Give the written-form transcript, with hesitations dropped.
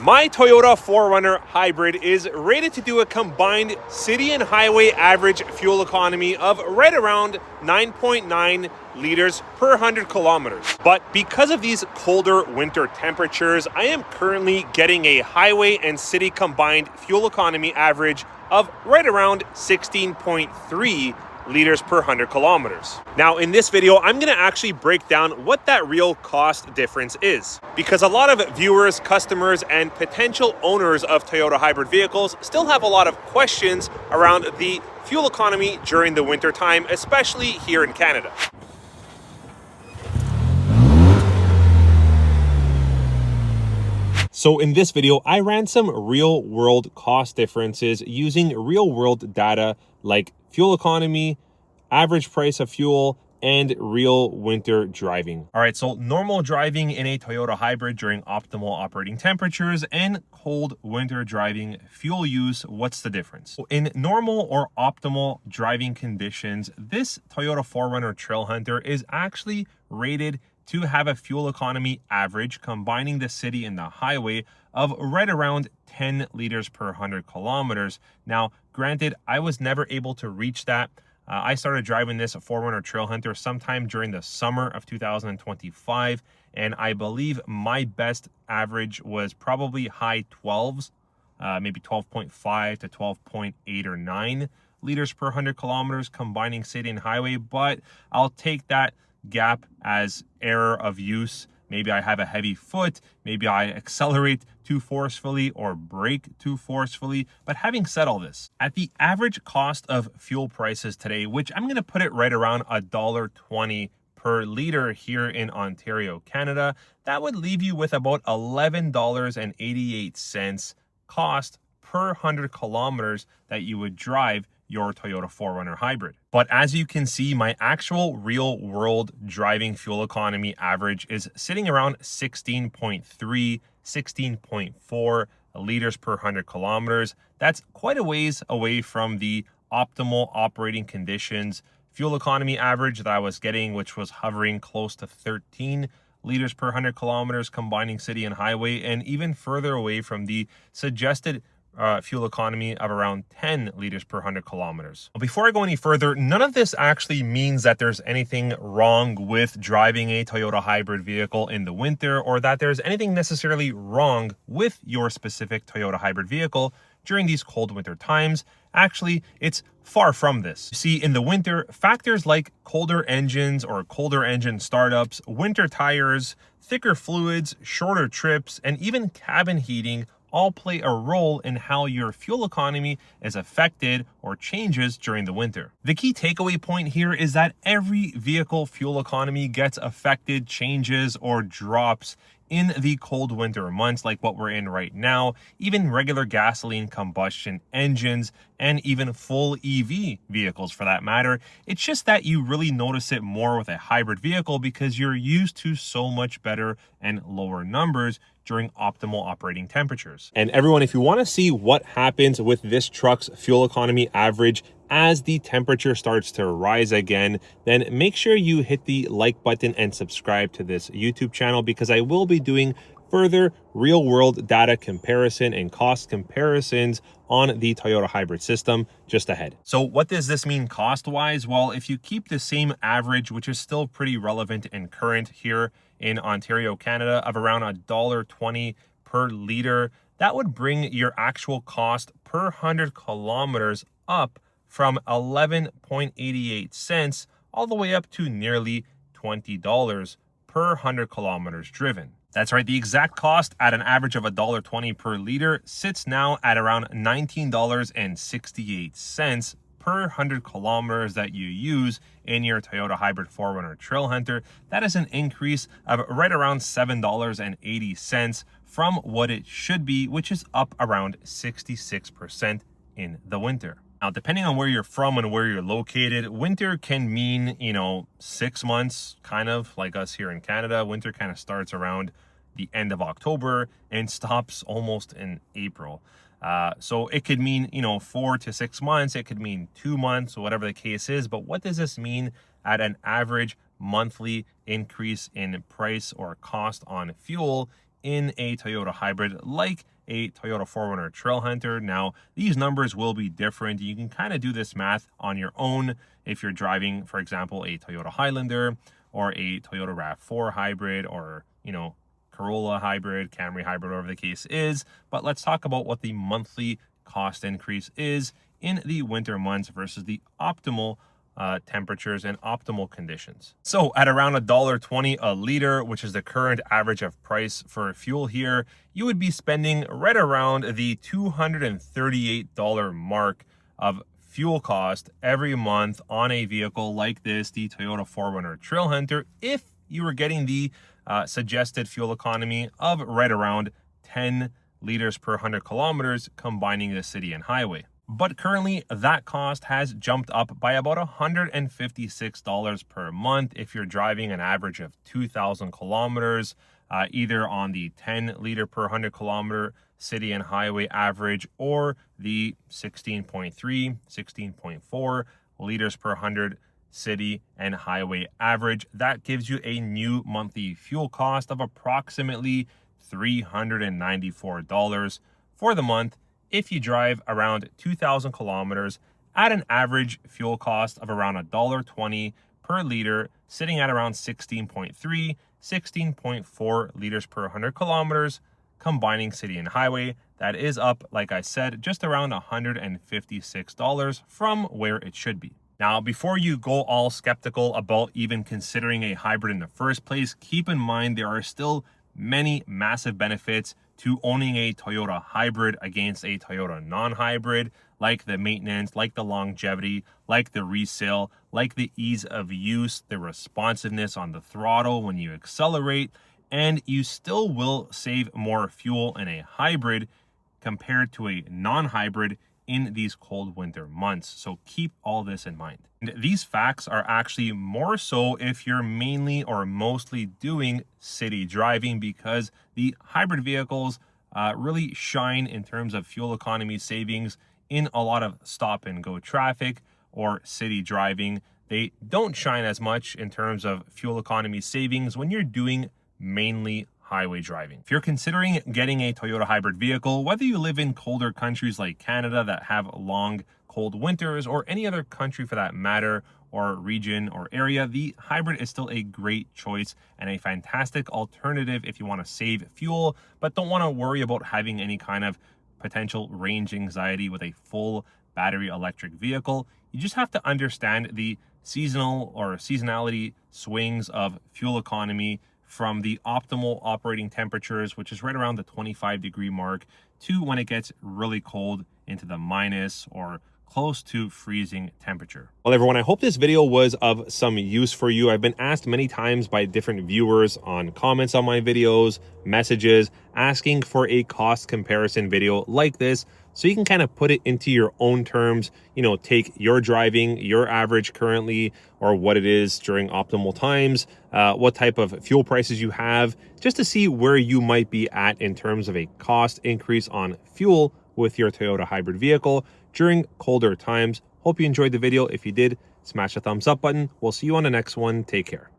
My Toyota 4Runner Hybrid is rated to do a combined city and highway average fuel economy of right around 9.9 liters per 100 kilometers. But because of these colder winter temperatures, I am currently getting a highway and city combined fuel economy average of right around 16.3 liters per 100 kilometers. Now in this video, I'm gonna actually break down what that real cost difference is, because a lot of viewers, customers, and potential owners of Toyota hybrid vehicles still have a lot of questions around the fuel economy during the winter time, especially here in Canada. So in this video, I ran some real world cost differences using real world data like fuel economy, average price of fuel, and real winter driving. All right, so normal driving in a Toyota hybrid during optimal operating temperatures and cold winter driving fuel use, what's the difference? In normal or optimal driving conditions, this Toyota 4Runner Trailhunter is actually rated to have a fuel economy average combining the city and the highway of right around 10 liters per 100 kilometers. Now, granted, I was never able to reach that. I started driving this 4Runner Trailhunter sometime during the summer of 2025, and I believe my best average was probably high 12s, maybe 12.5 to 12.8 or 9 liters per 100 kilometers combining city and highway, but I'll take that gap as error of use. Maybe I have a heavy foot, maybe I accelerate too forcefully or brake too forcefully. But having said all this, at the average cost of fuel prices today, which I'm gonna put it right around $1.20 per liter here in Ontario, Canada, that would leave you with about $11.88 cost per 100 kilometers that you would drive your Toyota 4Runner hybrid. But as you can see, my actual real world driving fuel economy average is sitting around 16.3, 16.4 liters per 100 kilometers. That's quite a ways away from the optimal operating conditions fuel economy average that I was getting, which was hovering close to 13 liters per 100 kilometers combining city and highway, and even further away from the suggested fuel economy of around 10 liters per 100 kilometers. Before I go any further, none of this actually means that there's anything wrong with driving a Toyota hybrid vehicle in the winter, or that there's anything necessarily wrong with your specific Toyota hybrid vehicle during these cold winter times. Actually, it's far from this. See, in the winter, factors like colder engines or colder engine startups, winter tires, thicker fluids, shorter trips, and even cabin heating all play a role in how your fuel economy is affected or changes during the winter. The key takeaway point here is that every vehicle fuel economy gets affected, changes, or drops in the cold winter months like what we're in right now. Even regular gasoline combustion engines and even full EV vehicles for that matter. It's just that you really notice it more with a hybrid vehicle because you're used to so much better and lower numbers during optimal operating temperatures. And everyone, if you want to see what happens with this truck's fuel economy average as the temperature starts to rise again, then make sure you hit the like button and subscribe to this YouTube channel, because I will be doing further real world data comparison and cost comparisons on the Toyota hybrid system just ahead. So what does this mean cost wise? Well, if you keep the same average, which is still pretty relevant and current here in Ontario, Canada, of around $1.20 per liter, that would bring your actual cost per 100 kilometers up from 11.88 cents all the way up to nearly $20 per 100 kilometers driven. That's right, the exact cost at an average of $1.20 per liter sits now at around $19.68 per 100 kilometers that you use in your Toyota hybrid 4Runner Trailhunter. That is an increase of right around $7.80 from what it should be, which is up around 66% in the winter. Now, depending on where you're from and where you're located, winter can mean, 6 months, kind of like us here in Canada. Winter kind of starts around the end of October and stops almost in April. So it could mean, 4 to 6 months. It could mean 2 months, whatever the case is. But what does this mean at an average monthly increase in price or cost on fuel in a Toyota hybrid like a Toyota 4Runner Trailhunter. Now, these numbers will be different. You can kind of do this math on your own if you're driving, for example, a Toyota Highlander or a Toyota RAV4 hybrid, or, Corolla hybrid, Camry hybrid, whatever the case is. But let's talk about what the monthly cost increase is in the winter months versus the optimal temperatures and optimal conditions. So at around $1.20 a liter, which is the current average of price for fuel here, you would be spending right around the $238 mark of fuel cost every month on a vehicle like this, the Toyota 4Runner Trailhunter, if you were getting the suggested fuel economy of right around 10 liters per 100 kilometers, combining the city and highway. But currently, that cost has jumped up by about $156 per month if you're driving an average of 2,000 kilometers, either on the 10 liter per 100 kilometer city and highway average, or the 16.3, 16.4 liters per 100 city and highway average. That gives you a new monthly fuel cost of approximately $394 for the month if you drive around 2,000 kilometers at an average fuel cost of around $1.20 per liter, sitting at around 16.3, 16.4 liters per 100 kilometers, combining city and highway. That is up, like I said, just around $156 from where it should be. Now, before you go all skeptical about even considering a hybrid in the first place, keep in mind there are still many massive benefits to owning a Toyota hybrid against a Toyota non-hybrid, like the maintenance, like the longevity, like the resale, like the ease of use, the responsiveness on the throttle when you accelerate, and you still will save more fuel in a hybrid compared to a non-hybrid in these cold winter months. So keep all this in mind. And these facts are actually more so if you're mainly or mostly doing city driving, because the hybrid vehicles really shine in terms of fuel economy savings in a lot of stop and go traffic or city driving. They don't shine as much in terms of fuel economy savings when you're doing mainly highway driving. If you're considering getting a Toyota hybrid vehicle, whether you live in colder countries like Canada that have long cold winters, or any other country for that matter, or region or area, the hybrid is still a great choice and a fantastic alternative if you want to save fuel but don't want to worry about having any kind of potential range anxiety with a full battery electric vehicle. You just have to understand the seasonal or seasonality swings of fuel economy from the optimal operating temperatures, which is right around the 25-degree mark, to when it gets really cold into the minus or close to freezing temperature. Well, everyone, I hope this video was of some use for you. I've been asked many times by different viewers on comments on my videos, messages, asking for a cost comparison video like this, so you can kind of put it into your own terms, take your driving, your average currently, or what it is during optimal times, what type of fuel prices you have, just to see where you might be at in terms of a cost increase on fuel with your Toyota hybrid vehicle during colder times. Hope you enjoyed the video. If you did, smash the thumbs up button. We'll see you on the next one. Take care.